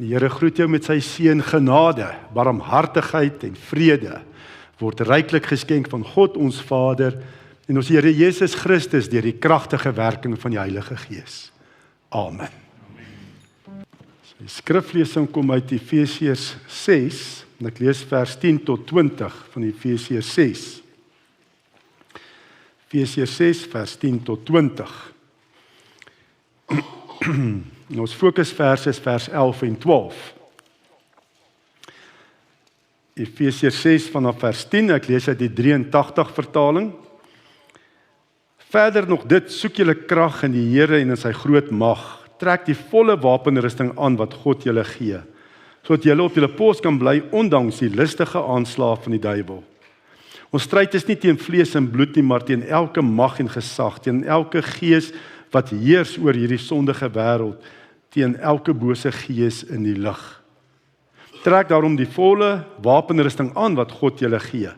Die Here groet jou met sy seën genade, barmhartigheid en vrede word ryklik geskenk van God ons Vader en ons Here Jesus Christus deur die kragtige werking van die Heilige Gees. Amen. Die skriflesing kom uit Efesiërs 6 en ek lees vers 10 tot 20 van Efesiërs 6. Efesiërs 6 vers 10 tot 20. En ons fokusvers is vers 11 en 12. Efesiërs 6 vanaf vers 10, ek lees uit die 83 vertaling. Verder nog dit, soek julle krag in die Here en in sy groot mag. Trek die volle wapenrusting aan wat God julle gee, sodat julle op julle pos kan bly ondanks die listige aanslae van die duiwel. Ons stryd is nie teen vlees en bloed nie, maar teen elke mag en gesag, teen elke gees wat heers oor hierdie sondige wêreld, teen elke bose gees in die lig. Trek daarom die volle wapenrusting aan wat God julle gee,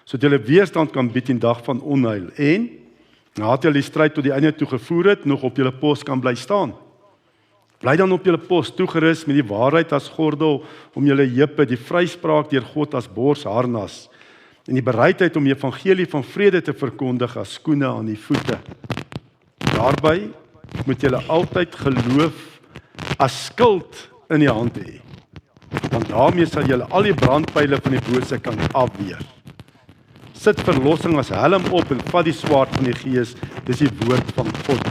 sodat julle weerstand kan bied in dag van onheil en, nadat julle die stryd tot die einde toe gevoer het, nog op julle pos kan bly staan. Bly dan op julle pos toegerus met die waarheid as gordel om julle heupe, die vryspraak deur God as borsharnas en die bereidheid om die evangelie van vrede te verkondig as skoene aan die voete. Daarby moet julle altyd geloof as skild in die hand hê, want daarmee sal julle al die brandpyle van die bose kan afweer. Sit verlossing as helm op en vat die swaard van die Gees, dis die woord van God.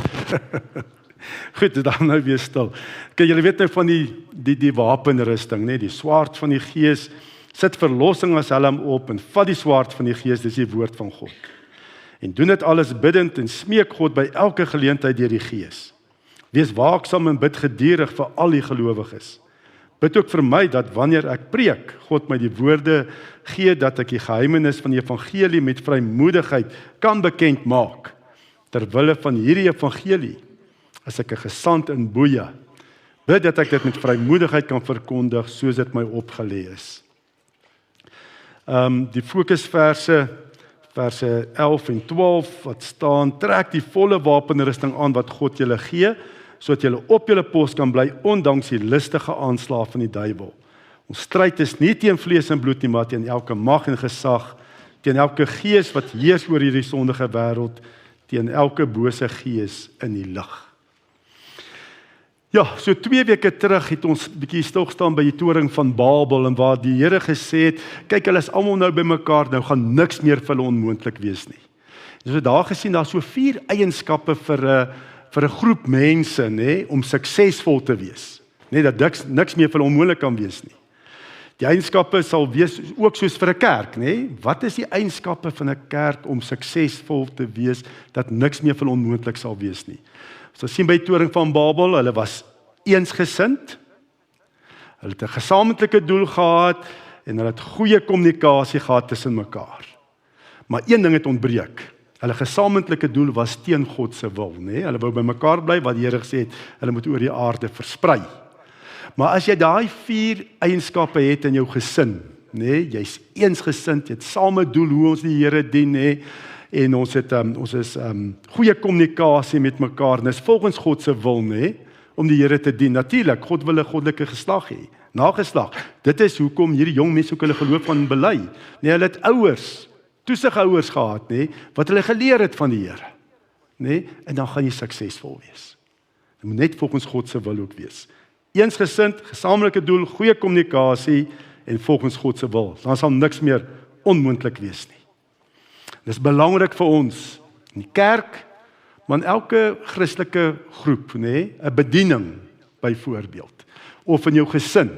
Goed, dan nou weer stil. Kyk, julle weet nou van die wapenrusting, nee, die swaard van die Gees, sit verlossing as helm op en vat die swaard van die Gees, dis die woord van God. En doen dit alles biddend en smeek God by elke geleentheid deur die Gees. Wees waaksaam en bid gedurig vir al die gelowiges. Bid ook vir my dat wanneer ek preek, God my die woorde gee dat ek die geheimenis van die evangelie met vrymoedigheid kan bekend maak. Terwille van hierdie evangelie as ek 'n gesant in boeye. Bid dat ek dit met vrymoedigheid kan verkondig soos dit my opgelê is. Die fokusverse verse 11 en 12 wat staan, trek die volle wapenrusting aan wat God julle gee, sodat julle op julle pos kan bly ondanks die listige aanslae van die duiwel. Ons stryd is nie teen vlees en bloed nie, maar teen elke mag en gesag, teen elke gees wat heers oor hierdie sondige wêreld, teen elke bose gees in die lig. Ja, so 2 weke terug het ons bietjie stilgestaan by die toring van Babel en waar die Here gesê het, kyk, hulle is almal nou bymekaar, nou gaan niks meer vir hulle onmoontlik wees nie. Ons het daar gesien, daar so 4 eienskappe vir 'n groep mense, nê, om suksesvol te wees. Nê, dat niks meer vir hulle onmoontlik kan wees nie. Die eienskappe sal wees ook soos vir 'n kerk, nê? Wat is die eienskappe van 'n kerk om suksesvol te wees dat niks meer vir hulle onmoontlik sal wees nie? So sien by die toring van Babel, hulle was eensgesind, hulle het 'n gesamentlike doel gehad en hulle het goeie kommunikasie gehad tussen mekaar. Maar een ding het ontbreek. Hulle gesamentlike doel was teen God se wil, nê? Hulle wou by mekaar bly wat die Here gesê het, hulle moet oor die aarde versprei. Maar as jy daai 4 eienskappe het in jou gesin, nê, jy's eensgesind, jy het same doel hoe ons die Here dien, nê? En ons is goeie kommunikasie met mekaar, en dis volgens God se wil, nê, om die Here te dien. Natuurlik, God wil 'n goddelike geslag hê, nageslag. Dit is hoekom hierdie jong mense ook hulle geloof van bely. Nee, hulle het ouers, toesigouers gehad, nê, wat hulle geleer het van die Here, nê, en dan gaan jy suksesvol wees. Dit moet net volgens God se wil ook wees. Eensgesind, gesamentlike doel, goeie kommunikasie en volgens God se wil. Dan sal niks meer onmoontlik wees nie. Dis belangrik vir ons in die kerk, maar in elke Christelike groep, nê, 'n bediening byvoorbeeld, of in jou gesin.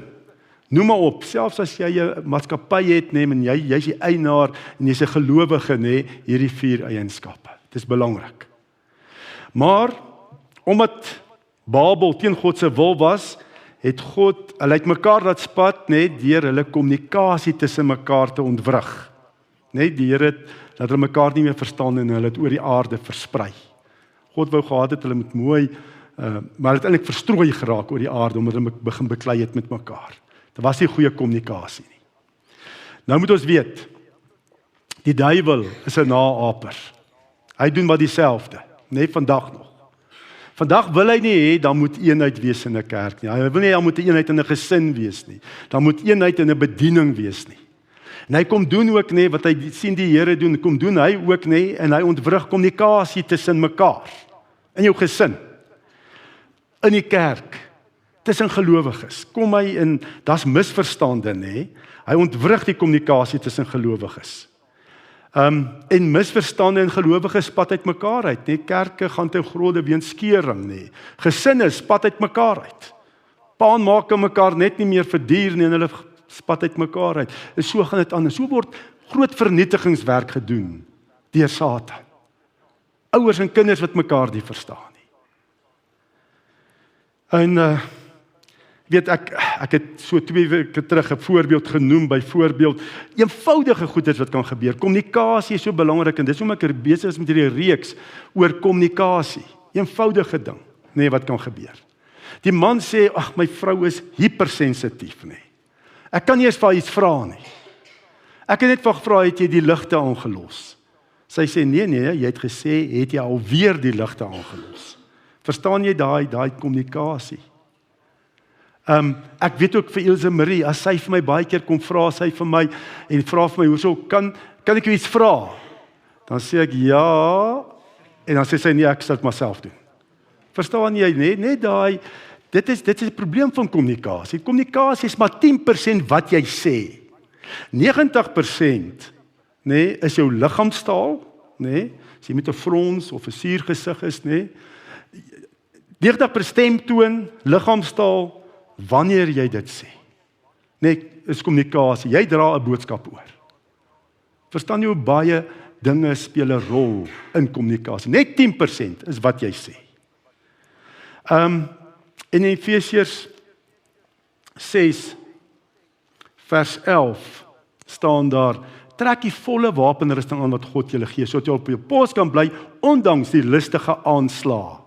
Noem maar op, selfs as jy 'n maatskappy het, nê, en jy's die eienaar en jy's 'n gelowige, nê, hierdie 4 eienskappe. Dis belangrik. Maar omdat Babel teen God se wil was, het God, hulle het mekaar laat spat, nê, deur hulle kommunikasie tussen mekaar te ontwrig. Nê, die Here het dat hulle mekaar nie meer verstaan en hulle het oor die aarde versprei. God wou gehad het hulle moet mooi, maar uiteindelik verstrooi geraak oor die aarde omdat hulle begin beklei het met mekaar. Daar was nie goeie kommunikasie nie. Nou moet ons weet, die duiwel is 'n naaper. Hy doen wat dieselfde, net vandag nog. Vandag wil hy nie hê daar moet eenheid wees in 'n kerk nie. Hy wil nie daar moet 'n eenheid in 'n gesin wees nie. Daar moet eenheid in 'n bediening wees nie. En hy kom doen ook nie wat hy sien die Here doen, kom doen hy ook nie en hy ontwrig kommunikasie tussen mekaar. In jou gesin, in die kerk, tussen gelowiges. Kom hy in, daar's misverstande nê. Hy ontwrig die kommunikasie tussen gelowiges. En misverstande en gelowiges spat uit mekaar uit, nê. Kerke gaan te grode weens skeuring, nê. Gesinne spat uit mekaar uit. Pa en ma kan mekaar net nie meer verduur nie en hulle spat uit mekaar uit. En so gaan dit aan. So word groot vernietigingswerk gedoen deur Satan. Ouers en kinders wat mekaar nie verstaan nie. En weet ek het so 2 weke terug 'n voorbeeld genoem, byvoorbeeld eenvoudige goeders wat kan gebeur. Kommunikasie is so belangrik en dis hoekom ek besig is met hierdie reeks oor kommunikasie. Eenvoudige ding, nê, wat kan gebeur. Die man sê, ag, my vrou is hypersensitief, nê. Ek kan nie eens vir haar iets vra nie. Ek het net vir gevra, het jy die ligte aangelos? Sy sê nee, jy het gesê, het jy alweer die ligte aangelos? Verstaan jy daai kommunikasie? Ek weet ook vir Ilse Marie, as sy vir my baie keer kom vra, sy vir my en vra vir my, hoeso kan ek jou iets vra? Dan sê ek ja, en dan sê sy nee, ek sal dit myself doen. Verstaan jy nie? Net daai, dit is 'n probleem van kommunikasie. Kommunikasie is maar 10% wat jy sê. 90% nê, is jou liggaamstaal, nê? As jy met 'n frons of 'n suurgesig is, nê? 90% stemtoon, liggaamstaal, wanneer jy dit sê. Net is kommunikasie. Jy dra 'n boodskap oor. Verstaan jy hoe baie dinge speel 'n rol in kommunikasie? Net 10% is wat jy sê. In Efesiërs 6 vers 11 staan daar: trek die volle wapenrusting aan wat God julle gee, sodat jy op jou pos kan bly ondanks die listige aanslae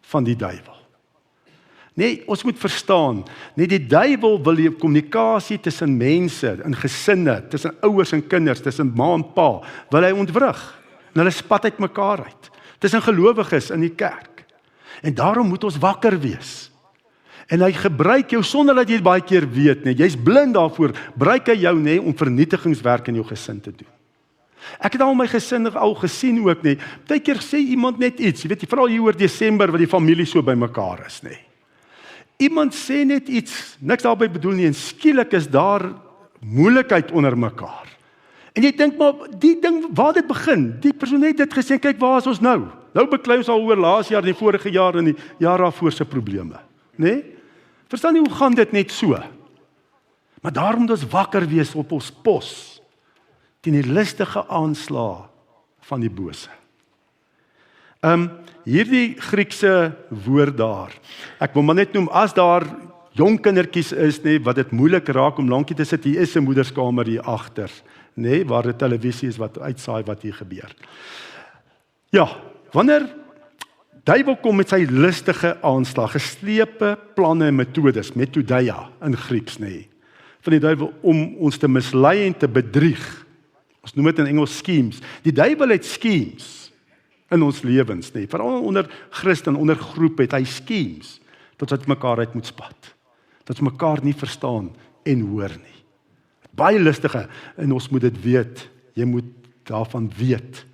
van die duiwel. Nee, ons moet verstaan, nee, die duiwel wil die kommunikasie tussen mense, in gesinne, tussen ouers en kinders, tussen ma en pa, wil hy ontwrig. En hulle spat uit mekaar uit. Tussen gelowiges in die kerk. En daarom moet ons wakker wees. En hy gebruik jou sonder dat jy dit baie keer weet, nee, jy's blind daarvoor, gebruik hy jou nee om vernietigingswerk in jou gesin te doen. Ek het al my gesin al gesien ook nee. Baie keer sê iemand net iets, jy weet, veral hier oor Desember wat die familie so bymekaar is, nee. Iemand sê net iets, niks daarby bedoel nie, en skielik is daar moeilikheid onder mekaar. En jy dink maar, die ding, waar dit begin, die persoon het dit gesê, kyk waar is ons nou? Nou beklei ons al oor laas jaar, die vorige jaar en die jaar daarvoor se probleme. Nee? Verstaan jy hoe gaan dit net so? Maar daarom moet ons wakker wees op ons pos teen die listige aanslae van die bose. Hierdie Griekse woord daar. Ek wil maar net noem, as daar jong kindertjies is, nee, wat dit moeilik raak om lankie te sit, hier is 'n moederskamer hier agter, nee, waar 'n televisie is wat uitsaai wat hier gebeur. Ja, wanneer duiwel kom met sy listige aanslag, geslepe planne en metodes, methodeia in Grieks, nee, van die duiwel om ons te mislei en te bedrieg. Ons noem dit in Engels schemes. Die duiwel het schemes in ons lewens, nee, veral onder Christen, onder groep het hy schemes, dat ons mekaar uit moet spat, dat ons mekaar nie verstaan en hoor nie. Baie listige, en ons moet dit weet, jy moet daarvan weet,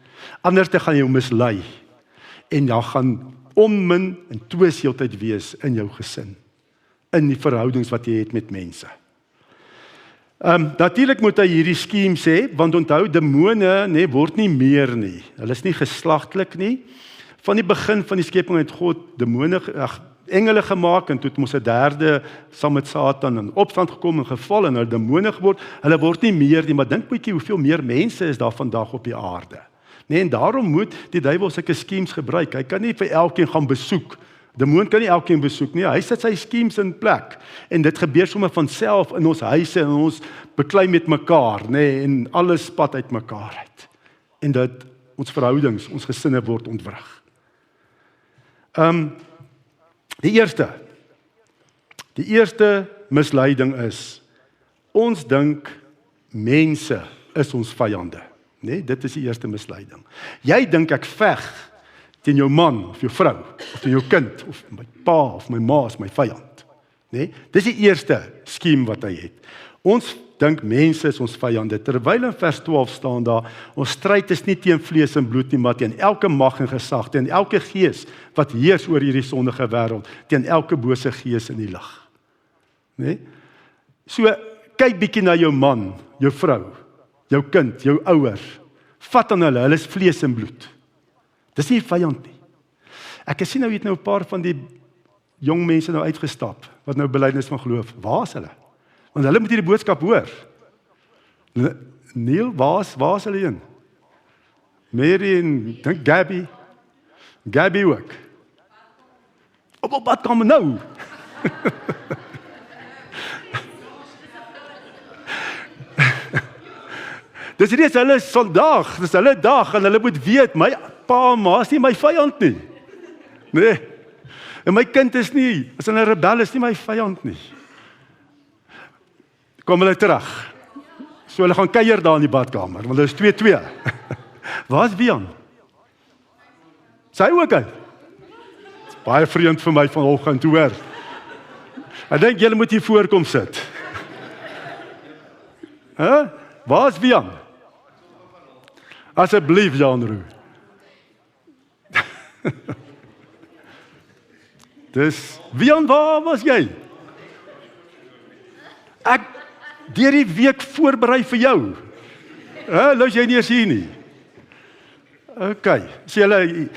anders te gaan jy mislei, en daar gaan onmin en twis heeltyd wees in jou gesin, in die verhoudings wat jy het met mense. Natuurlik moet hy hierdie schemes hê, want onthou, demone nee, word nie meer nie. Hulle is nie geslagtelik nie. Van die begin van die skepping het God demone, engele gemaak, en toe het mos 'n derde saam met Satan in opstand gekom en geval en hulle demone geword. Hulle word nie meer nie, maar dink bietjie hoeveel meer mense is daar vandag op die aarde. Nee, en daarom moet die duiwel sulke schemes gebruik. Hy kan nie vir elkeen gaan besoek. Demoon kan nie elkeen besoek nie. Hy sit sy schemes in plek. En dit gebeur sommer van self in ons huise en ons beklei met mekaar, nê, en alles spat uit mekaar uit. En dat ons verhoudings, ons gesinne word ontwrig. Die eerste misleiding is, ons dink mense is ons vyande. Nee, dit is die eerste misleiding. Jy dink ek veg teen jou man of jou vrou of teen jou kind of my pa of my ma is my vyand. Nee, dis die eerste skema wat hy het. Ons dink mense is ons vyande, terwyl in vers 12 staan daar, ons stryd is nie teen vlees en bloed nie, maar teen elke mag en gesag, teen elke gees wat heers oor hierdie sondige wêreld, teen elke bose gees in die lig. Nee? So, kyk bietjie na jou man, jou vrou, jou kind, jou ouers. Vat aan hulle is vlees en bloed. Dis nie vyand nie. Ek sien nou, het nou 'n paar van die jong mense nou uitgestap, wat nou belydenis van geloof. Waar is hulle? Want hulle moet hierdie boodskap hoor. Neil, waar is hulle een? Mary en dink Gabby ook. Op badkamer nou. Dis reeds hulle vandag, dis hulle dag en hulle moet weet, my pa en ma is nie my vyand nie. Nee. En my kind is nie, as hulle rebel is nie my vyand nie. Kom hulle terug. So hulle gaan kuier daar in die badkamer, want hulle is 2-2. Waar is Wian? Sy ook uit. Baie vreemd vir my vanoggend te hoor. Ek dink julle moet hier voorkom sit. Waar is Wian? Asseblief, Jan-Roo. Dis, Wian, waar was jy? Ek deur die week voorberei vir jou. Luis jy nie eens hier nie. OK, sê julle,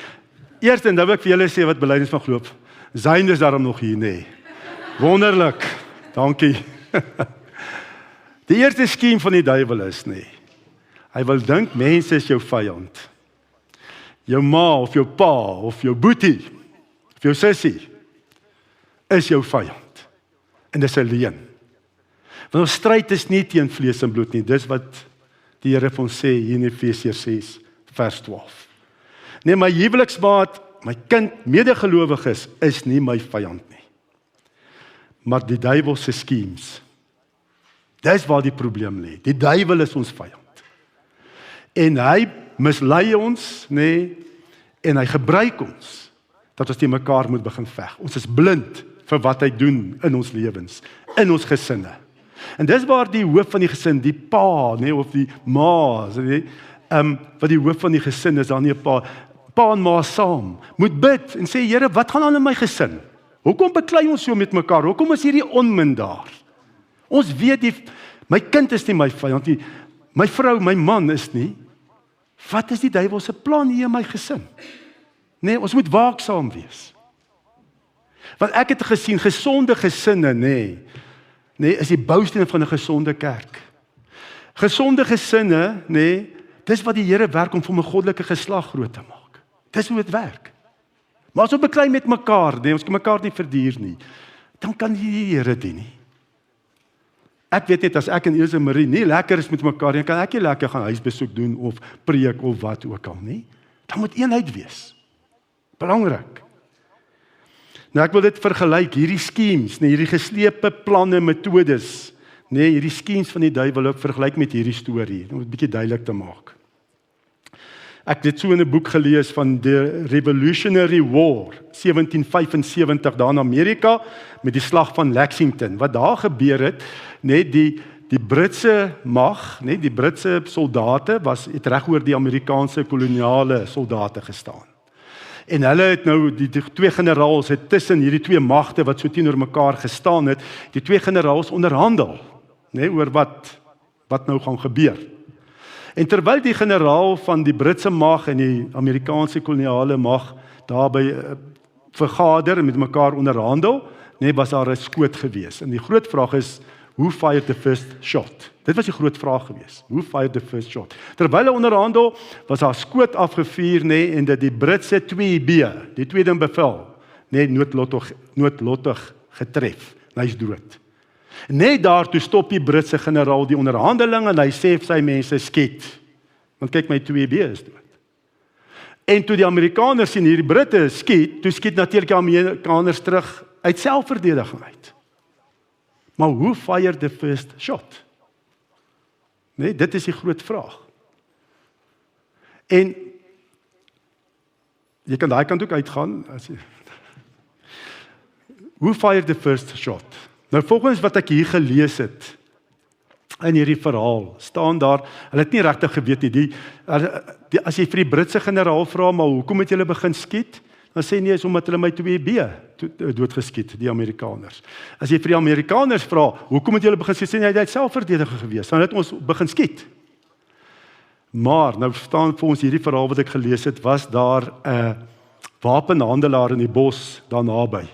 eerst en dan wil ek vir julle sê wat belydenis van geloof. Zayn is daarom nog hier, nee. Wonderlik, dankie. Die eerste skema van die duiwel is, nee. Hy wil dink mense is jou vyand. Jou ma of jou pa of jou boetie of jou sussie is jou vyand. En dis 'n leuen. Want ons stryd is nie teen vlees en bloed nie. Dis wat die Here vir ons sê hier in Efesiërs 6 vers 12. Nee, my huweliksmaat, my kind, medegelowiges is nie my vyand nie. Maar die duiwel se skemas. Dis waar die probleem lê. Die duiwel is ons vyand. En hy mislei ons, nee, en hy gebruik ons dat ons teen mekaar moet begin veg. Ons is blind vir wat hy doen in ons lewens, in ons gesinne. En dis waar die hoof van die gesin, die pa, nee, of die ma, nee, wat die hoof van die gesin is, dan nie 'n pa en ma saam, moet bid en sê, Here, wat gaan aan in my gesin? Hoekom beklei ons so met mekaar? Hoekom is hierdie onmin daar? Ons weet, my kind is nie my vyand nie, my vrou, my man is nie. Wat is die duiwel se plan hier in my gesin? Nee, ons moet waaksaam wees. Want ek het gesien, gesonde gesinne, nee, is die bousteen van 'n gesonde kerk. Gesonde gesinne, nee, dis wat die Here werk om vir 'n goddelike geslag groot te maak. Dis hoe dit werk. Maar as ons beklei met mekaar, nee, ons kan mekaar nie verduur nie, dan kan die Here dien nie. Ek weet net, as ek en Elise Marie nie lekker is met mekaar, dan kan ek nie lekker gaan huisbesoek doen, of preek, of wat ook al nie. Dan moet eenheid wees. Belangrik. Nou ek wil dit vergelyk, hierdie skemas, hierdie geslepe planne, metodes, hierdie skemas van die duiwel ook vergelyk met hierdie storie, om dit 'n bietjie duidelik te maak. Ek het dit so in 'n boek gelees van The Revolutionary War, 1775 daar in Amerika, met die slag van Lexington. Wat daar gebeur het, die Britse mag, die Britse soldate het reg oor die Amerikaanse koloniale soldate gestaan. En hulle het nou, die twee generaals het tussen hierdie twee magte wat so teenoor mekaar gestaan het, die twee generaals onderhandel, oor wat nou gaan gebeur. En terwyl die generaal van die Britse mag en die Amerikaanse koloniale mag daarby vergader en met mekaar onderhandel, was daar 'n skoot gewees. En die groot vraag is, who fired the first shot? Dit was die groot vraag gewees. Who fired the first shot? Terwyl hulle onderhandel, was daar skoot afgevuur, en dat die Britse 2B, die tweede in bevel, noodlottig getref. En hy is dood. Net daartoe stop die Britse generaal die onderhandeling en hy sê vir sy mense, skiet. Want kyk, my 2B is dood. En toe die Amerikaners sien hierdie Britte skiet, toe skiet natuurlik die Amerikaners terug uit selfverdediging uit. Maar who fired the first shot? Dit is die groot vraag. En jy kan daai kant ook uitgaan. Who fired the first shot? Nou volgens wat ek hier gelees het, in hierdie verhaal, staan daar, hulle het nie regtig geweet nie, as jy vir die Britse generaal vra, maar hoekom het julle begin skiet? Dan sê nie, is omdat hulle my 2B doodgeskiet, die Amerikaners. As jy vir die Amerikaners vra, hoekom het julle begin skiet? Sê nie, hy het selfverdediger gewees, dan het ons begin skiet. Maar, nou staan vir ons hierdie verhaal wat ek gelees het, was daar 'n wapenhandelaar in die bos daar naby.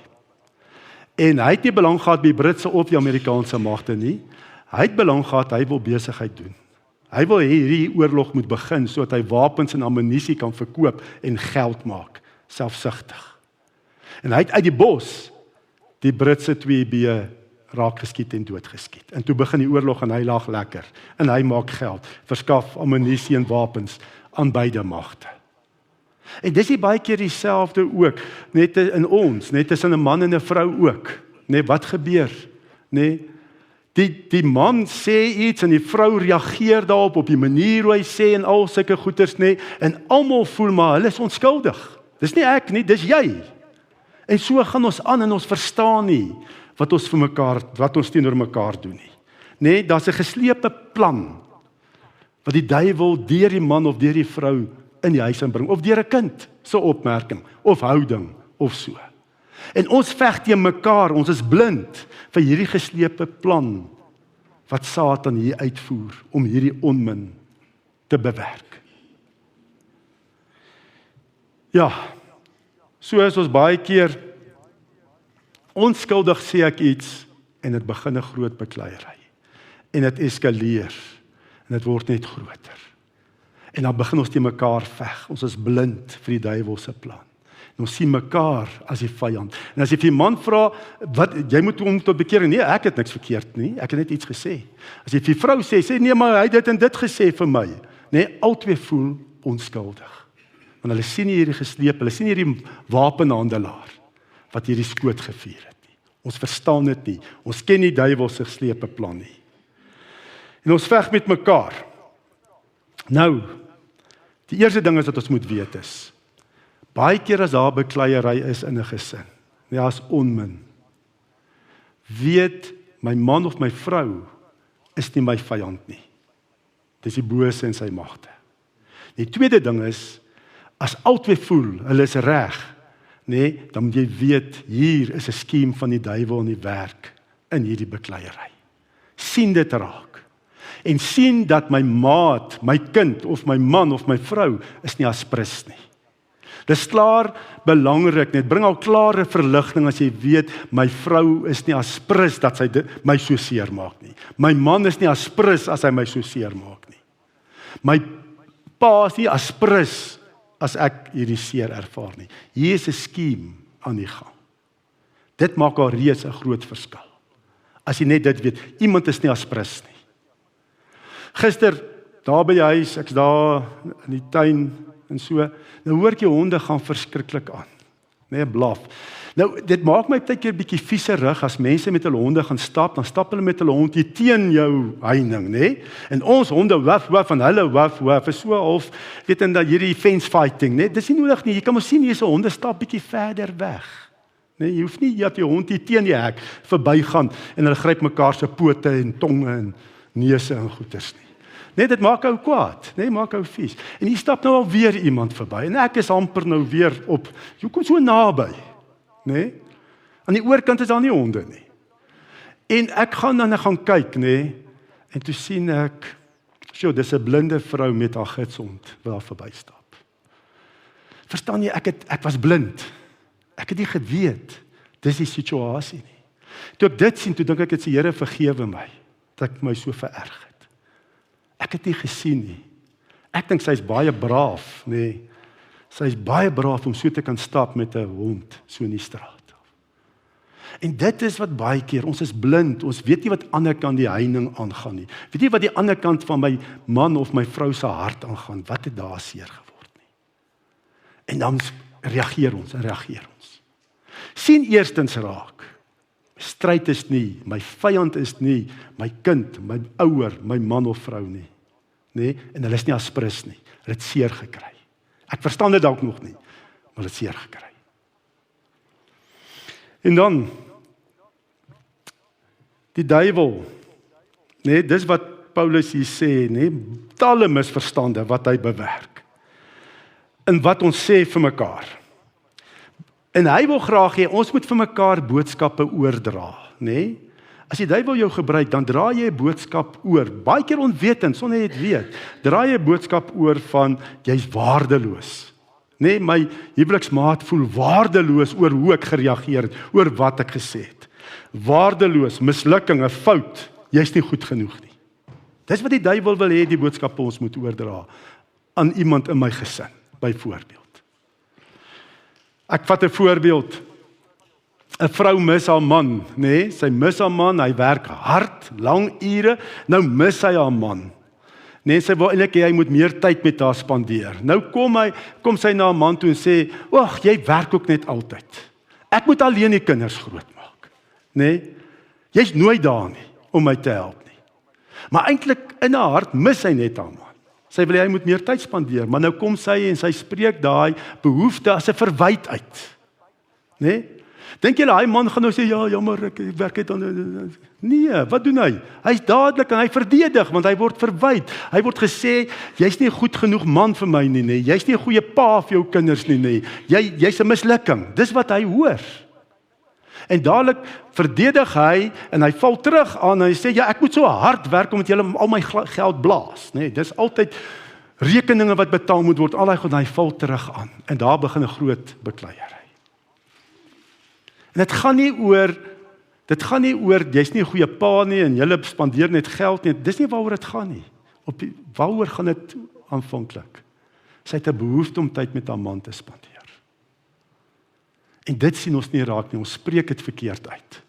En hy het nie belang gehad by die Britse of die Amerikaanse magte nie. Hy het belang gehad, hy wil besigheid doen. Hy wil hierdie oorlog moet begin, sodat hy wapens en ammunisie kan verkoop en geld maak, selfsugtig. En hy het uit die bos die Britse 2B raak geskiet en doodgeskiet. En toe begin die oorlog en hy lag lekker. En hy maak geld, verskaf ammunisie en wapens aan beide magte. En dis nie baie keer dieselfde ook, net in ons, net tussen 'n man en 'n vrou ook. Wat gebeur? Die man sê iets en die vrou reageer daarop op die manier hoe hy sê en al sulke goeters, en almal voel maar hulle is onskuldig. Dis nie ek nie, dis jy. En so gaan ons aan en ons verstaan nie wat ons vir mekaar, wat ons teenoor mekaar doen nie. Daar's 'n geslepe plan wat die duiwel deur die man of deur die vrou in die huis inbring, of deur 'n kind se opmerking of houding of so. En ons veg teen mekaar, ons is blind vir hierdie geslepe plan wat Satan hier uitvoer om hierdie onmin te bewerk. Ja, so is ons baie keer onskuldig sê ek iets en dit begin 'n groot bekleierery. En dit eskaleer en dit word net groter. En dan begin ons teen mekaar veg. Ons is blind vir die duiwel se plan. En ons sien mekaar as die vyand. En as jy vir 'n man vra, wat jy moet hom tot bekering, nee, ek het niks verkeerd nie, ek het net iets gesê. As jy vir die vrou sê nee, maar hy het dit en dit gesê vir my. Albei voel onskuldig. Want hulle sien nie hierdie gesleep, hulle sien hierdie wapenhandelaar wat hierdie skoot gevier het nie. Ons verstaan dit nie. Ons ken nie die duiwel se geslepe plan nie. En ons veg met mekaar. Nou, die eerste ding is wat ons moet weet is, baie keer as daar bekleierery is in 'n gesin, as onmin, weet my man of my vrou is nie my vyand nie. Dis die bose en sy magte. Die tweede ding is, as albei voel, hulle is reg, dan moet jy weet, hier is 'n skiem van die duiwel in die werk in hierdie bekleierery. Sien dit raak. En sien dat my maat, my kind of my man of my vrou is nie aspris nie. Dis klaar belangrik, net bring al klare verligting as jy weet my vrou is nie aspris dat sy my so seer maak nie. My man is nie aspris as hy my so seer maak nie. My pa is nie aspris as ek hierdie seer ervaar nie. Hier is 'n skiem aan die gang. Dit maak al reeds 'n groot verskil. As jy net dit weet, iemand is nie aspris nie. Gister, daar by die huis, ek's daar in die tuin en so, nou hoor ek die honde gaan verskriklik aan. Blaf. Nou, dit maak my baie keer bietjie vieserig as mense met hulle honde gaan stap, dan stap hulle met hulle hond hier teen jou heining, En ons honde waf en hulle waf, is so half, in dat hierdie fence fighting, Dis nie nodig nie, jy kan mos sien hier se honde stap bietjie verder weg. Jy hoef nie dat jou hond hier teen die hek verbygaan en hulle gryp mekaar se pote en tonge en neuse en goeters nie. Dit maak ou kwaad, maak ou vies. En hier stap nou al weer iemand verby en ek is amper nou weer op, jy kom so naby, Aan die oorkant is daar nie honde nie. En ek gaan kyk, en toe sien ek, dis 'n blinde vrou met haar gidshond wat daar verbystap. Verstaan jy, ek was blind. Ek het nie geweet, dis die situasie nie. Toe ek dit sien, toe dink ek, die Here vergewe my, dat ek my so vererg het. Ek het nie gesien nie. Ek dink sy is baie braaf, Sy is baie braaf om so te kan stap met 'n hond so in die straat. En dit is wat baie keer, ons is blind, ons weet nie wat aan die ander kant die heining aangaan nie. Weet nie wat die ander kant van my man of my vrou se hart aangaan, wat het daar seer geword nie. En dan reageer ons. Sien eerstens raak, my stryd is nie, my vyand is nie, my kind, my ouer, my man of vrou nie. En hulle is nie aspris nie, hulle het seer gekry. Ek verstaan dit dalk nog nie, hulle het seer gekry. En dan, die duiwel, dis wat Paulus hier sê, talle misverstande wat hy bewerk, en wat ons sê vir mekaar. En hy wil graag hê, ons moet vir mekaar boodskappe oordra, As die duiwel jou gebruik, dan dra jy 'n boodskap oor, baie keer onwetend, sonder jy dit weet, dra jy 'n boodskap oor van, jy's waardeloos. My huweliksmaat voel waardeloos oor hoe ek gereageer het, oor wat ek gesê het. Waardeloos, mislukking, 'n fout, jy's nie goed genoeg nie. Dis wat die duiwel wil hê, die boodskappe ons moet oordra, aan iemand in my gesin, byvoorbeeld. Ek vat 'n voorbeeld, 'n vrou mis haar man, sy mis haar man, hy werk hard, lang ure, nou mis hy haar man. Sy wil eintlik hê hy moet meer tyd met haar spandeer. Nou kom sy na haar man toe en sê, "Ag, jy werk ook net altyd. Ek moet alleen die kinders grootmaak." Jy's nooit daar nie om my te help nie. Maar eintlik in haar hart mis sy net haar man. Sy wil hê hy moet meer tyd spandeer, maar nou kom sy en sy spreek daai behoefte as 'n verwyt uit. Dink julle, hy man gaan nou sê, ja, jammer, ek werk net aan... Nee, wat doen hy? Hy's dadelik en hy verdedig, want hy word verwyd. Hy word gesê, jy's nie goed genoeg man vir my nie, jy's nie 'n goeie pa vir jou kinders nie, jy's 'n mislukking. Dis wat hy hoor. En dadelik verdedig hy, en hy val terug aan, en hy sê, ja, ek moet so hard werk, omdat julle al my geld blaas. Dis altyd rekeninge wat betaal moet word, al hy goed, en hy val terug aan. En daar begin 'n groot bekleierery. En dit gaan nie oor, jy's nie 'n goeie pa nie, en julle spandeer net geld nie, dis nie waaroor dit gaan nie. Waaroor gaan dit aanvanklik? Sy het 'n behoefte om tyd met haar man te spandeer. En dit sien ons nie raak nie, ons spreek dit verkeerd uit.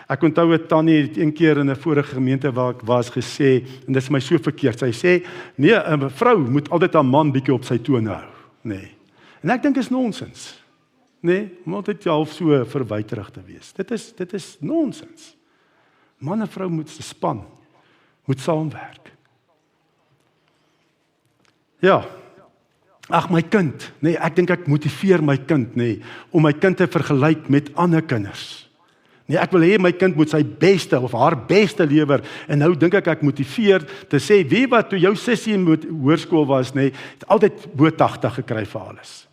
Ek onthou 'n tannie het een keer in 'n vorige gemeente waar ek was gesê, en dit is my so verkeerd, sy sê, nee, 'n vrou moet altyd haar man bietjie op sy tone hou. En ek dink is nonsens. Om altyd half so verwyterig te wees. Dit is nonsens. Man en vrou moet span, moet saamwerk. Ja, ag my kind, ek dink ek motiveer my kind, om my kind te vergelyk met ander kinders. Ek wil hê my kind moet sy beste of haar beste lewer, en nou dink ek motiveer te sê, wie wat toe jou sussie in hoërskool was, het altyd bo 80 gekry vir alles.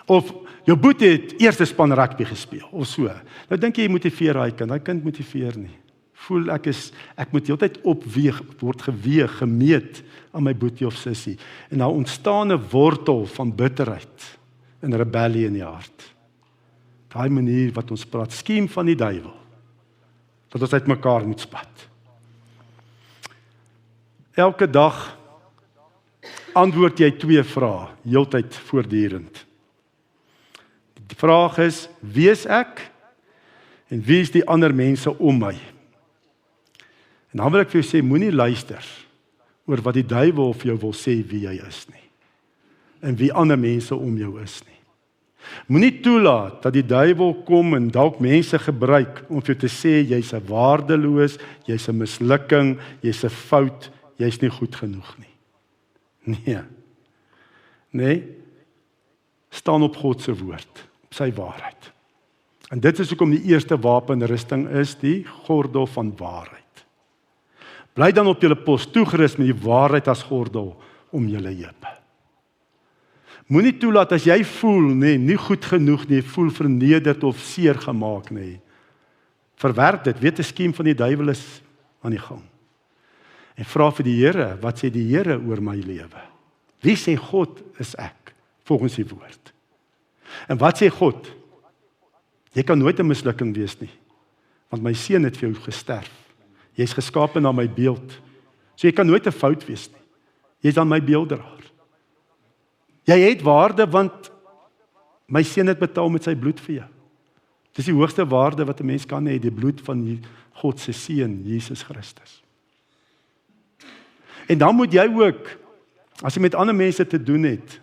Of jou boetie het eerste span rugby gespeel, of so. Nou dink jy motiveer daai kind motiveer nie. Voel ek moet heeltyd opweeg, word geweeg, gemeet aan my boetie of sussie. En nou ontstaan 'n wortel van bitterheid en rebellie in die hart. Daai manier wat ons praat, skiem van die duiwel, dat ons uit mekaar moet spat. Elke dag antwoord jy 2 vrae, heeltyd voortdurend. Die vraag is, wie is ek en wie is die ander mense om my? En dan wil ek vir jou sê, moenie luister oor wat die duiwel vir jou wil sê wie jy is nie. En wie ander mense om jou is nie. Moenie toelaat dat die duiwel kom en dalk mense gebruik om vir jou te sê, jy's 'n waardeloos, jy's 'n mislukking, jy's 'n fout, jy's nie goed genoeg nie. Nee. Staan op God se woord, op sy waarheid. En dit is hoekom die eerste wapenrusting is die gordel van waarheid. Bly dan op julle pos toegerus met die waarheid as gordel om julle heupe. Moenie toelaat as jy voel, nie goed genoeg nie, voel vernederd of seer gemaak nie. Verwerp dit, weet 'n skiem van die duiwel is aan die gang. En vra vir die Here, wat sê die Here oor my lewe? Wie sê God is ek, volgens die woord? En wat sê God? Jy kan nooit 'n mislukking wees nie, want my seun het vir jou gesterf. Jy's geskape na my beeld. So jy kan nooit 'n fout wees nie. Jy's dan my beelddraer. Jy het waarde, want my seun het betaal met sy bloed vir jou. Dis die hoogste waarde wat 'n mens kan hê, die bloed van God se seun, Jesus Christus. En dan moet jy ook, as jy met ander mense te doen het,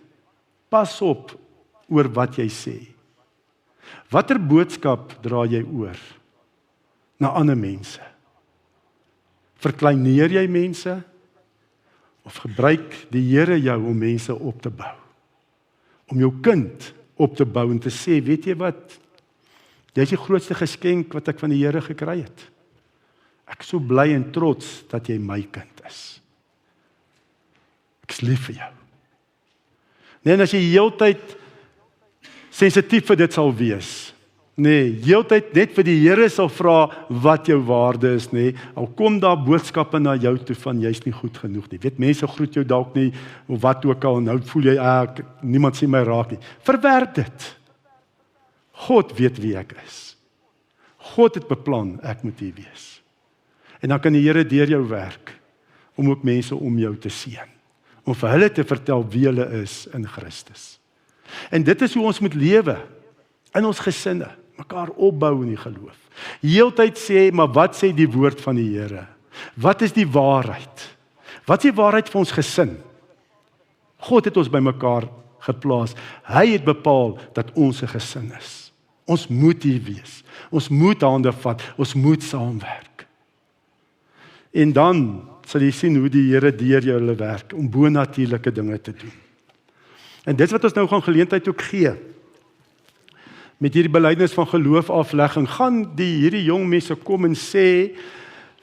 pas op oor wat jy sê. Watter boodskap dra jy oor na ander mense? Verkleineer jy mense? Of gebruik die Here jou om mense op te bou? om jou kind op te bou en te sê, weet jy wat, jy is die grootste geskenk wat ek van die Here gekry het. Ek is so bly en trots dat jy my kind is. Ek is lief vir jou. Nee, en as jy heeltyd sensitief vir dit sal wees, nee, heeltyd net vir die Here sal vra wat jou waarde is, nee, al kom daar boodskappe na jou toe van jy's nie goed genoeg nie. Weet, mense groet jou dalk nie, of wat ook al, nou voel jy, niemand sien my raak nie. Verwerp dit. God weet wie ek is. God het beplan, ek moet hier wees. En dan kan die Here deur jou werk, om ook mense om jou te seën. Om vir hulle te vertel wie hulle is in Christus. En dit is hoe ons moet lewe, in ons gesinne, mekaar opbou in die geloof. Heeltyd sê, maar wat sê die woord van die Here? Wat is die waarheid? Wat is die waarheid vir ons gesin? God het ons by mekaar geplaas. Hy het bepaal dat ons 'n gesin is. Ons moet hier wees. Ons moet hande vat. Ons moet saamwerk. En dan sal jy sien hoe die Here deur julle werk om bonatuurlike dinge te doen. En dit wat ons nou gaan geleentheid ook gee. Met hierdie belydenis van geloof aflegging, gaan hierdie jong mense kom en sê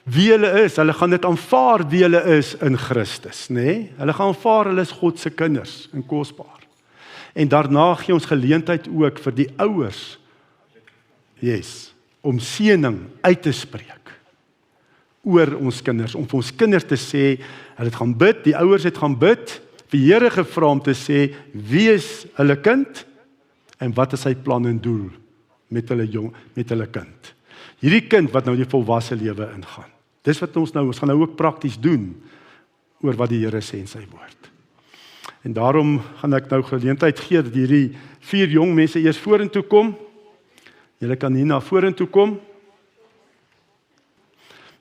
wie hulle is. Hulle gaan dit aanvaar wie hulle is in Christus, nê? Nee? Hulle gaan aanvaar hulle is God se kinders en kosbaar. En daarna gee ons geleentheid ook vir die ouers, om seëning uit te spreek oor ons kinders, om vir ons kinders te sê, hulle het gaan bid, die ouers het gaan bid, vir die Here gevra om te sê, wie is hulle kind, en wat is sy plan en doel met hulle kind. Hierdie kind wat nou die volwasse lewe ingaan. Dis wat ons gaan nou ook prakties doen, oor wat die Here sê in sy woord. En daarom gaan ek nou geleentheid gee, dat hierdie 4 jong mense eers vorentoe kom. Julle kan hier na vorentoe kom.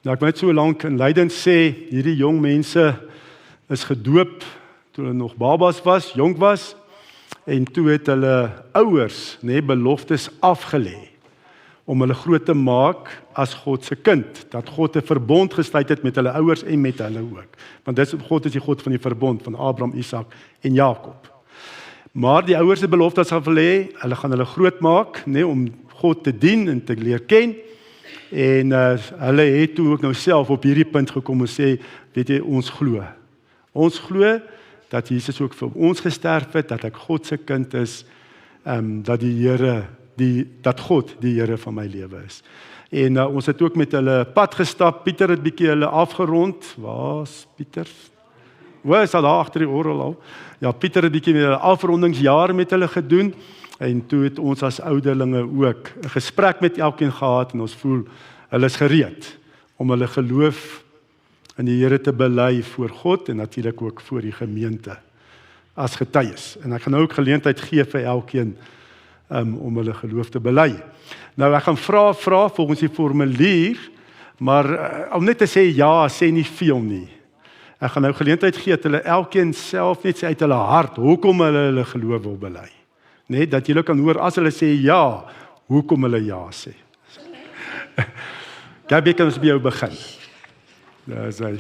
Nou ek moet so lank in Leiden sê, hierdie jong mense is gedoop, toe hulle nog babas was, jonk was, en toe het hulle ouers, beloftes afgelê, om hulle groot te maak as God se kind, dat God 'n verbond gesluit het met hulle ouers en met hulle ook. Want God is die God van die verbond, van Abraham, Isak en Jakob. Maar die ouers het beloftes afgelê, hulle gaan hulle groot maak, om God te dien en te leer ken, en hulle het toe ook nou self op hierdie punt gekom en sê, weet jy, ons glo, dat Jesus ook vir ons gesterf het, dat ek God se kind is, dat God die Here van my lewe is. En ons het ook met hulle pad gestap, Pieter het bietjie hulle afgerond, waar's Pieter? Is al daar agter die oral al. Ja, Pieter het bietjie met hulle afrondingsjare met hulle gedoen, en toe het ons as ouderlinge ook 'n gesprek met elkeen gehad, en ons voel, hulle is gereed, om hulle geloof in die Here te bely voor God en natuurlik ook voor die gemeente as getuies. En ek gaan nou ook geleentheid gee vir elkeen om hulle geloof te bely. Nou ek gaan vra volgens die formulier, maar om net te sê ja, sê nie veel nie. Ek gaan nou geleentheid gee dat hulle elkeen self net sê uit hulle hart hoekom hulle geloof wil bely. Net dat julle kan hoor as hulle sê ja, hoekom hulle ja sê. Gabie, kan ons by jou begin? Daar is hy.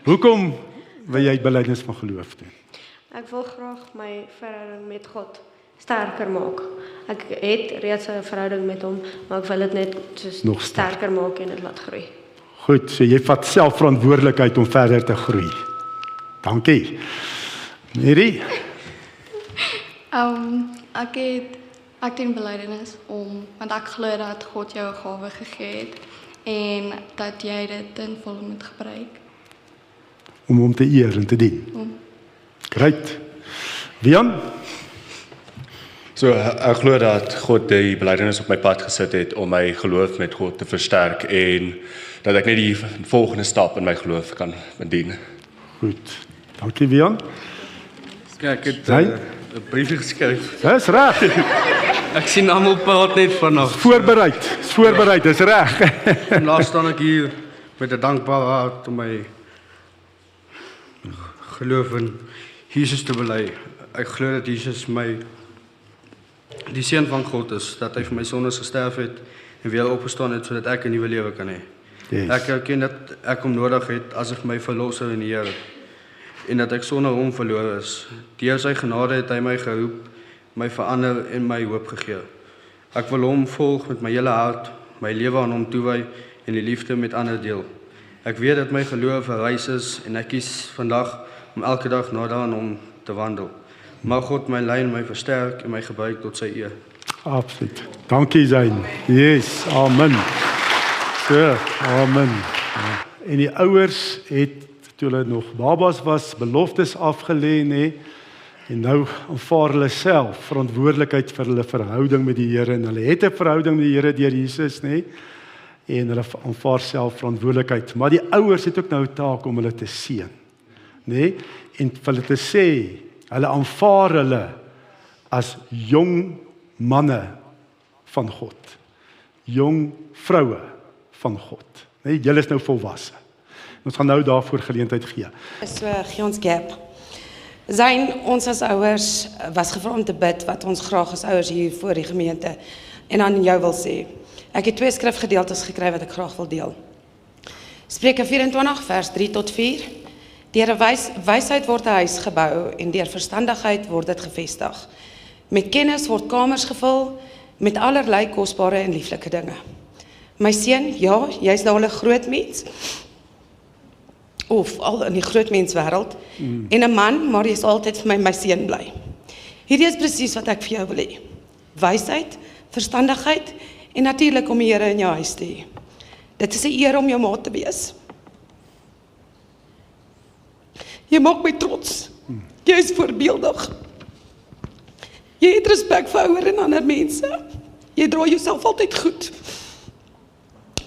Hoekom wil jy belydenis van geloof doen? Ek wil graag my verhouding met God sterker maak. Ek het reeds 'n verhouding met hom, maar ek wil dit net nog sterker maak en dit laat groei. Goed, so jy vat self verantwoordelikheid om verder te groei. Dankie. Mary? Ek doen belydenis want ek glo dat God jou 'n gawe gegee het en dat jy dit ten volle moet gebruik. Om hom te eer en te dien. Great. Wian? So ek glo dat God die belydenis op my pad gesit het om my geloof met God te versterk en dat ek net die volgende stap in my geloof kan bedien. Goed. Dankie Wian. Ek het 'n briefie geskryf. Dis reg. Ek sien almal praat net vanaf. Voorberei, dis reg. Nou staan ek hier met 'n dankbare hart om my geloof in Jesus te bely. Ek glo dat Jesus die seun van God is, dat hy vir my sondes gesterf het en weer opgestaan het sodat ek 'n nuwe lewe kan hê. Yes. Ek erken dat ek hom nodig het as ek my verlosser in die Here. en dat ek sonder hom verlore is. Deur sy genade het hy my geroep, my verander en my hoop gegee. Ek wil hom volg met my hele hart, my lewe aan hom toewy en die liefde met ander deel. Ek weet dat my geloof 'n reis is en ek kies vandag om elke dag nader aan hom te wandel. Mag God my lei en my versterk en my gebruik tot sy eer. Absoluut. Dankie Zayn. Yes, amen. So, amen. En die ouers het toe hulle nog babas was, beloftes afgelê, nê? En nou aanvaar hulle self verantwoordelikheid vir hulle verhouding met die Here en hulle het 'n verhouding met die Here deur Jesus, nê? En hulle aanvaar self verantwoordelikheid. Maar die ouers het ook nou 'n taak om hulle te seën, nê? En vir hulle te sê, hulle aanvaar hulle as jong manne van God. Jong vroue van God. Nee, julle is nou volwasse. Ons gaan nou daarvoor geleentheid gee. So gee ons gap. Zayn, ons as ouers was gevra om te bid wat ons graag as ouers hier voor die gemeente en aan jou wil sê. Ek het 2 skrifgedeeltes gekry wat ek graag wil deel. Spreuke 24 vers 3 tot 4. Deur 'n wysheid word 'n huis gebou en deur verstandigheid word dit gevestig. Met kennis word kamers gevul met allerlei kosbare en lieflike dinge. My seun, ja, jy's nou al 'n groot mens. Of al in die groot menswêreld. En 'n man, maar jy's altyd vir my seun bly. Hierdie is presies wat ek vir jou wil hê. Wysheid, verstandigheid en natuurlik om die Here in jou huis te hê. Dit is 'n eer om jou maat te wees. Jy maak my trots. Jy is voorbeeldig. Jy het respek vir ouer en ander mense. Jy dra jouself altyd goed.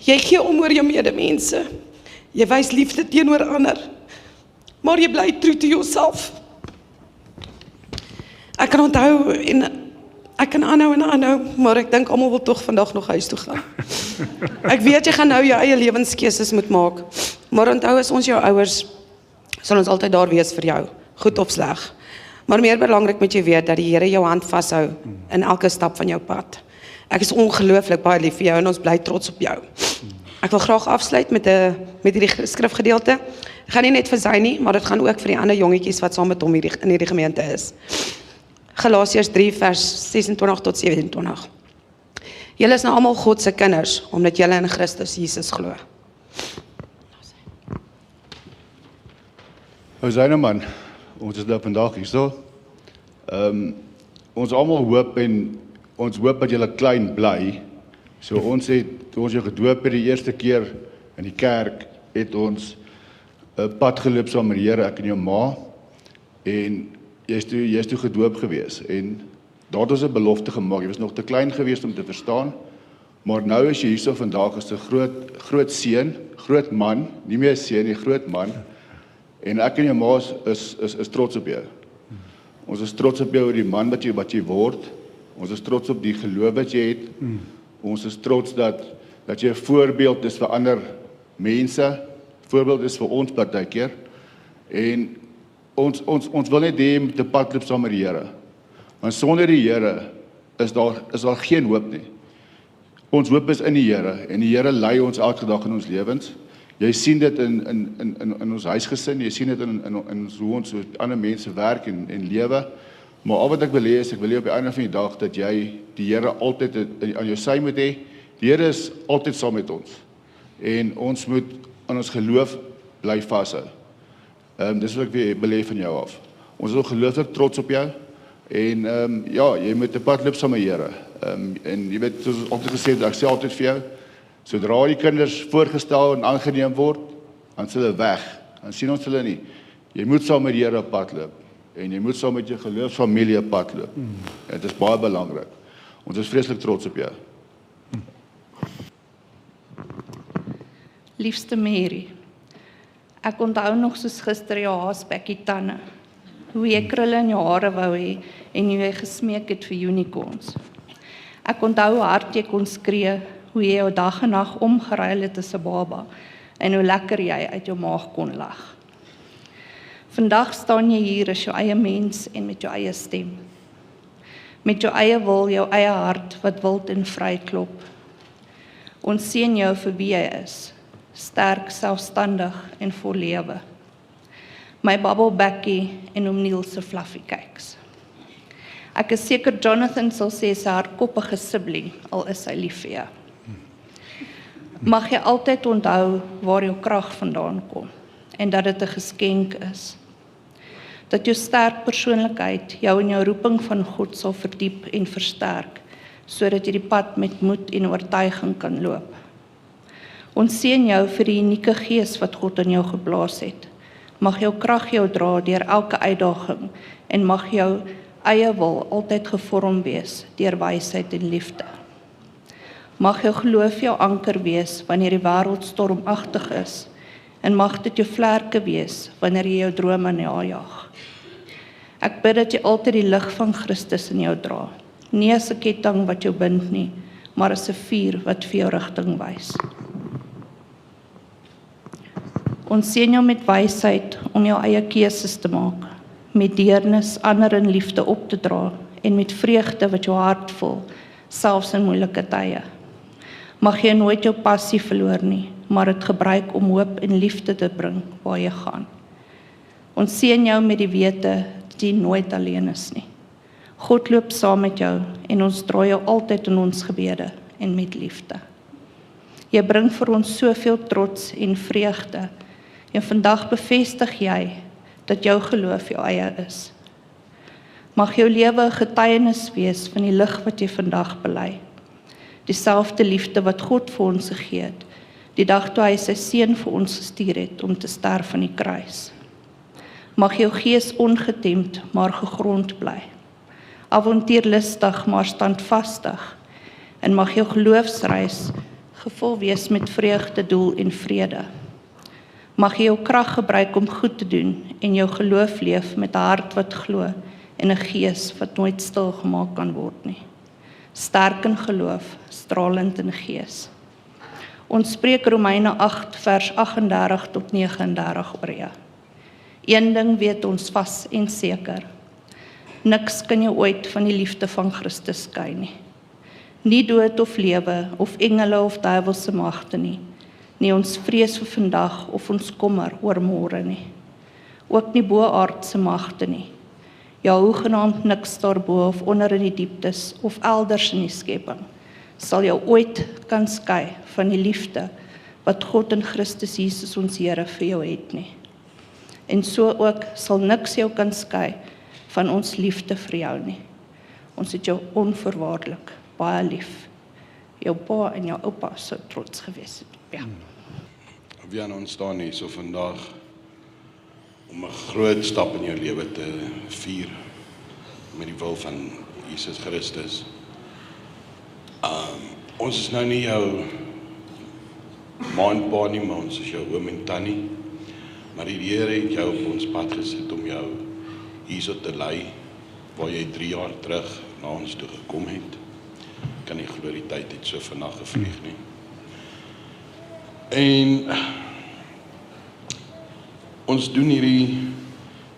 Jy gee om oor jou medemense. Jy wys liefde teenoor ander. Maar jy bly true to yourself. Ek kan onthou en ek kan aanhou, maar ek dink almal wil tog vandag nog huis toe gaan. Ek weet jy gaan nou jou eie lewenskeuses moet maak. Maar onthou as ons jou ouers sal ons altyd daar wees vir jou, goed of sleg. Maar meer belangrik moet jy weet dat die Here jou hand vashou in elke stap van jou pad. Ek is ongelooflik baie lief vir jou en ons bly trots op jou. Ek wil graag afsluit met hierdie skrifgedeelte. Ek gaan nie net vir sy nie, maar dit gaan ook vir die ander jongetjies wat saam met hom in hierdie gemeente is. Galasiërs 3 vers 26 tot 27. Julle is nou almal God se kinders, omdat julle in Christus Jesus glo. Ons sê nou man, ons is nou vandag hier so. Ons almal hoop en ons hoop dat julle klein bly. So ons het, toe ons jou gedoop het die eerste keer in die kerk, het ons 'n pad geloop saam met die Here, ek en jou ma. En jy is toe gedoop gewees en daar het ons 'n belofte gemaak. Jy was nog te klein geweest om te verstaan, maar nou is jy hierso vandag as 'n groot seun, groot man, nie meer 'n seun nie, groot man. En ek en jou ma is trots op jou. Ons is trots op jou oor die man wat jy word. Ons is trots op die geloof wat jy het. Ons is trots dat jy 'n voorbeeld is vir ander mense, voorbeeld is vir ons partykeer. En ons wil net hê om te padloop saam met die Here. Want sonder die Here is daar geen hoop nie. Ons hoop is in die Here en die Here lei ons elke dag in ons lewens. Jy sien dit in ons huisgesin, jy sien dit in hoe ons ander mense werk en lewe. Maar al wat ek wil hê is, ek wil hê op die einde van die dag dat jy die Here altyd aan jou sy moet hê. Die Here is altyd saam met ons. En ons moet aan ons geloof bly vashou. Dis wat ek wil hê van jou af. Ons is ongelooflik trots op jou. En ja, jy moet 'n pad loop saam met die Here. En jy weet, soos ons altyd gesê het, ek sê altyd vir jou, sodra die kinders voorgestel en aangeneem word, dan is hulle weg. Dan sien ons hulle nie. Jy moet saam met die Here op pad loop. En jy moet saam met jou geloofsfamilie op pad loop. Dit is baie belangrik. Ons is vreeslik trots op jou. Liefste Mary, ek onthou nog soos gister jou haasbekkie tande, hoe jy krulle in jou hare wou hê en hoe jy gesmeek het vir unicorns. Ek onthou hoe hard jy kon skree, hoe jy jou dag en nag omgeruil het as 'n baba en hoe lekker jy uit jou maag kon lag. Vandag staan jy hier as jou eie mens en met jou eie stem. Met jou eie wil, jou eie hart wat wild en vry klop. Ons sien jou vir wie jy is, sterk, selfstandig en vol lewe. my Bubble Bakkie en oom Neil se Fluffy Cakes. Ek is seker Jonathan sal sê sy hardkoppige sibling, al is hy lief vir jou. Mag jy altyd onthou waar jou krag vandaan kom en dat dit 'n geskenk is. Dat jou sterk persoonlikheid jou in jou roeping van God sal verdiep en versterk, sodat jy die pad met moed en oortuiging kan loop. Ons seën jou vir die unieke gees wat God in jou geblaas het. Mag jou krag jou dra deur elke uitdaging en mag jou eie wil altyd gevorm wees deur wysheid en liefde. Mag jou geloof jou anker wees wanneer die wêreld stormagtig is en mag dit jou vlerke wees wanneer jy jou drome najag. Ek bid dat jy altyd die lig van Christus in jou dra, nie as 'n ketting wat jou bind nie, maar as 'n vuur wat vir jou rigting wys. Ons seën jou met wysheid om jou eie keuses te maak, met deernis ander in liefde op te dra en met vreugde wat jou hart vul, selfs in moeilike tye. Mag jy nooit jou passie verloor nie, maar dit gebruik om hoop en liefde te bring waar jy gaan. Ons seën jou met die wete dat jy nooit alleen is nie. God loop saam met jou en ons dra jou altyd in ons gebede en met liefde. Jy bring vir ons soveel trots en vreugde en vandag bevestig jy dat jou geloof jou eie is. Mag jou lewe 'n getuienis wees van die lig wat jy vandag bely. Dieselfde liefde wat God vir ons gegee het, die dag toe hy sy seun vir ons gestuur het om te sterf aan die kruis. Mag jou gees ongetemd, maar gegrond bly. Avontuurlustig, maar standvastig. En mag jou geloofsreis gevul wees met vreugde, doel en vrede. Mag jy jou krag gebruik om goed te doen en jou geloof leef met 'n hart wat glo en 'n gees wat nooit stil gemaak kan word nie. Sterk in geloof, stralend in gees. Ons spreek Romeine 8 vers 38 tot 39 oor jou. Een ding weet ons vas en seker. Niks kan jou ooit van die liefde van Christus skei nie. Nie dood of lewe, of engele of duiwelse magte nie. Nie ons vrees vir vandag of ons kommer oor môre nie. Ook nie bo-aardse magte nie. Ja, hoegenaamd niks daarbo of onder in die dieptes of elders in die skepping sal jou ooit kan skei van die liefde wat God in Christus Jesus ons Here vir jou het nie. En so ook sal niks jou kan skei van ons liefde vir jou nie. Ons het jou onvoorwaardelik baie lief. Jou pa en jou oupa sou trots gewees het. Ja. Vian, ons staan hier so vandag om 'n groot stap in jou lewe te vier met die wil van Jesus Christus. Ons is nou nie jou ma en pa nie, maar ons is jou oom en tannie. Maar die Here het jou op ons pad gesit om jou hierso te lei, waar jy 3 jaar terug na ons toe gekom het. Kan nie glo die tyd het so vinnig gevlieg nie. En ons doen hierdie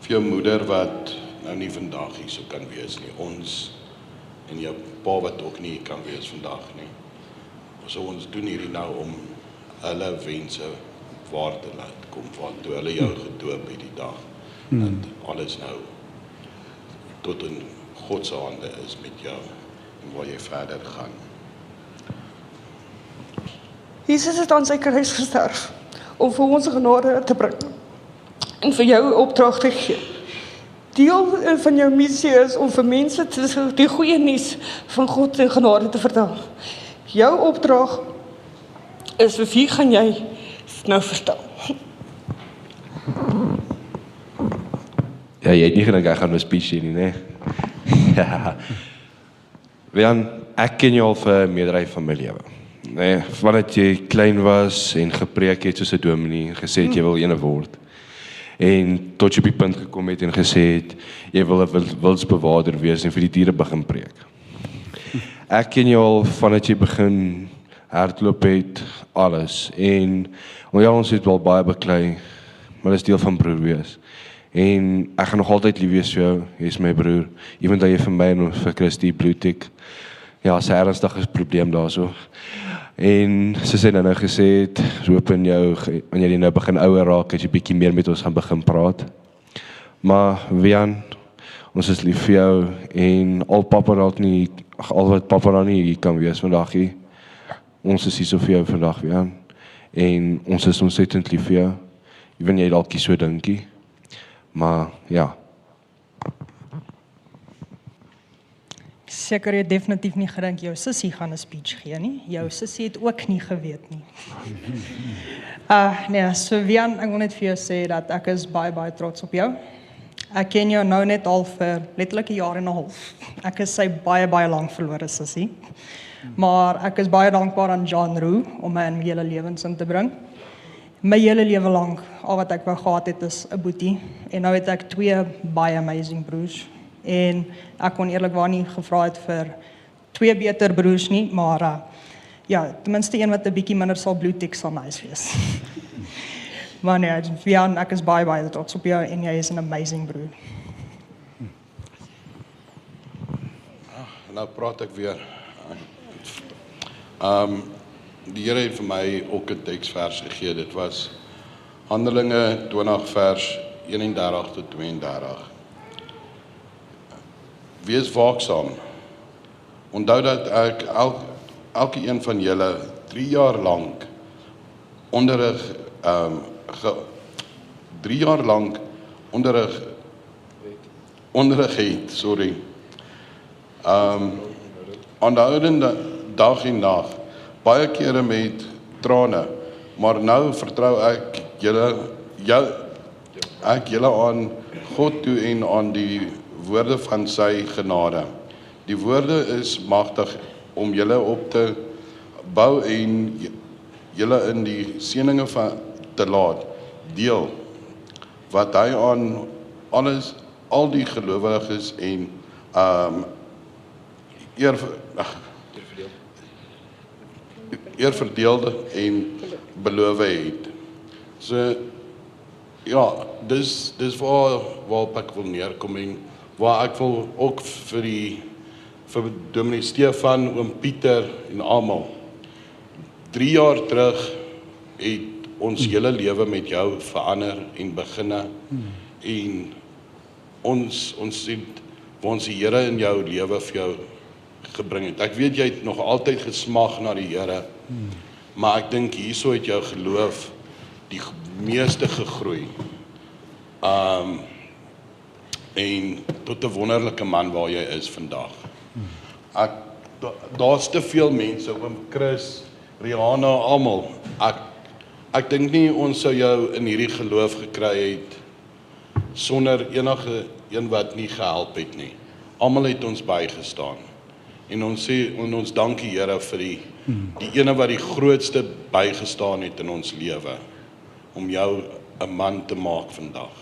vir jou moeder wat nou nie vandag hier so kan wees nie. Ons en jou pa wat ook nie kan wees vandag nie. So ons doen hierdie nou om hulle wense waar te laat kom, want toe hulle jou gedoop het die dag, dat alles nou tot in God se hande is met jou en waar jy verder gaan. Jesus het aan sy kruis gesterf om vir ons genade te bring en vir jou 'n opdrag te gee. Deel van jou missie is om vir mense die goeie nuus van God se genade te vertel. Jou opdrag is vir wie gaan jy nou vertel? Ja, jy het nie gedink ek gaan 'n speech hê nie, né? Ja. Vian, ek ken jou al vir meerderheid van my lewe. Nee, vandat jy klein was en gepreek het soos 'n dominee en gesê het jy wil ene word. En tot jy op die punt gekom het en gesê het jy wil 'n wildsbewaarder wees en vir die diere begin preek. Ek ken jou al vandat jy begin hardloop het, alles. En ja, ons het wel baie beklei, maar dit is deel van broer wees. En ek gaan nog altyd lief wees vir jou, jy is my broer. Ewen dat jy vir my en vir Christie bloedtik. Ja, is 'n ernstige probleem daarso. En soos hy nou gesê het, roep in jou, wanneer jy nou begin ouer raak, as jy bietjie meer met ons gaan begin praat. Maar Wian, ons is lief vir jou en al wat papa raak nie hier kan wees vandag nie. Ons is hier so vir jou vandag, Wian. En ons is ontsettend lief vir jou. Ewen jy dalk nie so dinkie. Maar ja. Seker jy definitief nie gedink jou sussie gaan 'n speech gee nie. Jou sussie het ook nie geweet nie. Nee, so Wian, ek wil net vir jou sê dat ek is baie trots op jou. Ek ken jou nou net al vir letterlik 'n jaar en 'n half. Ek is sy baie lank verlore sussie. Maar ek is baie dankbaar aan John Roo om my in my hele lewens in te bring. My hele lewe lank, al wat ek wou gehad het is 'n boetie. En nou het ek 2 baie amazing broers. En ek kon eerlikwaar nie gevra het vir 2 beter broers nie, maar ja, ten minste een wat 'n bietjie minder sal bloedtik sal nice wees. Maar nee, Wian, ek is baie trots op jou en jy is 'n amazing broer. Nou praat ek weer. Die Here het vir my ook 'n teksvers gegee. Dit was Handelinge 20 vers 31 tot 32. Wees waaksaam. Onthou dat ek elke een van julle 3 jaar lank onderrig 3 jaar lank onderrig het, sorry. Aanhoudende dag en nag, baie kere met trane, maar nou vertrou ek julle aan God toe en aan die woorde van sy genade. Die woorde is magtig om julle op te bou en julle in die seëninge van te laat deel wat hy aan al die gelowiges en eerverdeelde en beloof het. So ja, dis waar ek wil neerkom en waar ek wil ook vir Dominee Stefan, oom Pieter en almal 3 jaar terug het ons hele lewe met jou verander en beginne en ons het waar ons die Here in jou lewe vir jou gebring het. Ek weet jy het nog altyd gesmag na die Here, maar ek dink hierso het jou geloof die meeste gegroei. En tot 'n wonderlike man waar jy is vandag. Daar's te veel mense, oom Chris, Rihanna, almal. Ek dink nie ons sou jou in hierdie geloof gekry het sonder enige een wat nie gehelp het nie. Almal het ons bygestaan. En ons sê ons dank die Here vir die ene wat die grootste bygestaan het in ons lewe om jou 'n man te maak vandag.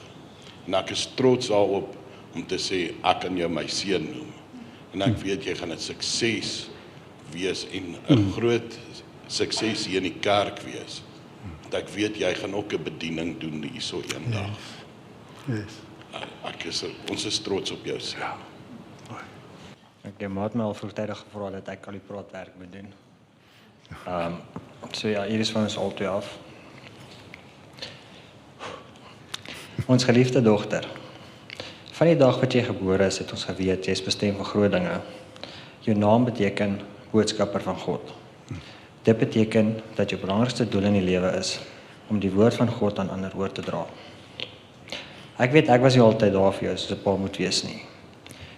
En ek is trots daarop om te sê ek kan jou my seun noem. En ek weet jy gaan 'n sukses wees en 'n groot sukses hier in die kerk wees. Want ek weet jy gaan ook 'n bediening doen hierso eendag. Ons is trots op jou seun. Ek het my al vroegtydig gevra dat ek al die praatwerk moet doen. So ja, hier is van ons al 2 af. Ons geliefde dogter. Van die dag wat jy gebore is, het ons geweet jy is bestem vir groot dinge. Jou naam beteken boodskapper van God. Dit beteken dat jou belangrikste doel in die lewe is om die woord van God aan ander oor te dra. Ek weet ek was nie altyd daar vir jou soos 'n pa moet wees nie.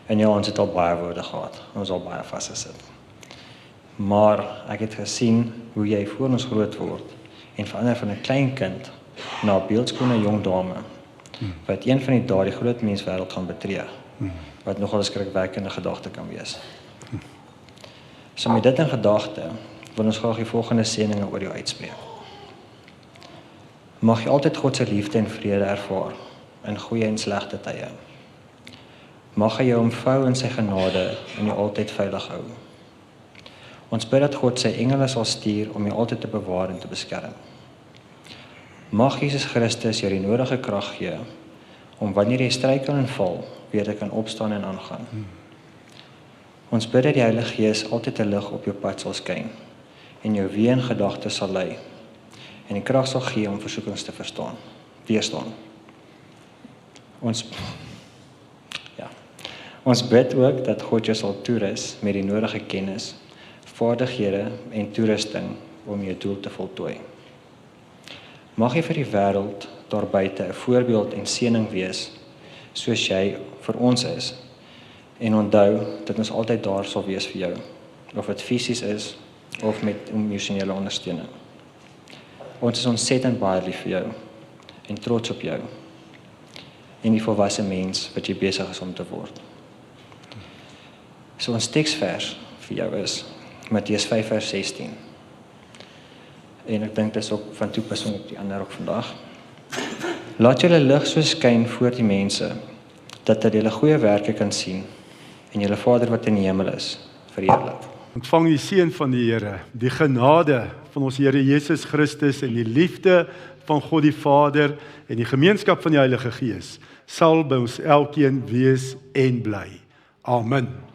En ja, ons het al baie woorde gehad. Ons al baie vasgesit. Maar ek het gesien hoe jy voor ons groot word en verander van 'n klein kind na 'n beeldskone jong dame wat een van die dae die groot menswêreld gaan betree. Wat nogal 'n skrikwekkende gedagte kan wees. So met dit in gedagte wil ons graag die volgende seëninge oor jou uitspreek. Mag jy altyd God se liefde en vrede ervaar in goeie en slegte tye. Mag hy jou omvou in sy genade en jou altyd veilig hou. Ons bid dat God sy engele sal stuur om jou altyd te bewaar en te beskerm. Mag Jesus Christus jou die nodige krag gee om wanneer jy struikel en val, weer te kan opstaan en aangaan. Ons bid dat die Heilige Gees altyd 'n lig op jou pad sal skyn en jou weë en gedagtes sal lei en die krag sal gee om versoekings te weerstaan. Ons bid ook dat God jou sal toerus met die nodige kennis, vaardighede en toerusting om jou doel te voltooi. Mag jy vir die wêreld daar buite 'n voorbeeld en seëning wees, soos jy vir ons is. En onthou dat ons altyd daar sal wees vir jou, of dit fisies is of met emosionele ondersteuning. Ons is ontsettend baie lief vir jou en trots op jou en die volwasse mens wat jy besig is om te word. So ons teksvers vir jou is Matteus 5:16. En ek dink dit is ook van toepassing op die ander ook vandag. Laat julle lig so skyn voor die mense, dat hulle julle goeie werke kan sien en julle Vader wat in die hemel is, verheerlik. Ontvang die seën van die Here, die genade van ons Here Jesus Christus en die liefde van God die Vader en die gemeenskap van die Heilige Gees sal by ons elkeen wees en bly. Amen.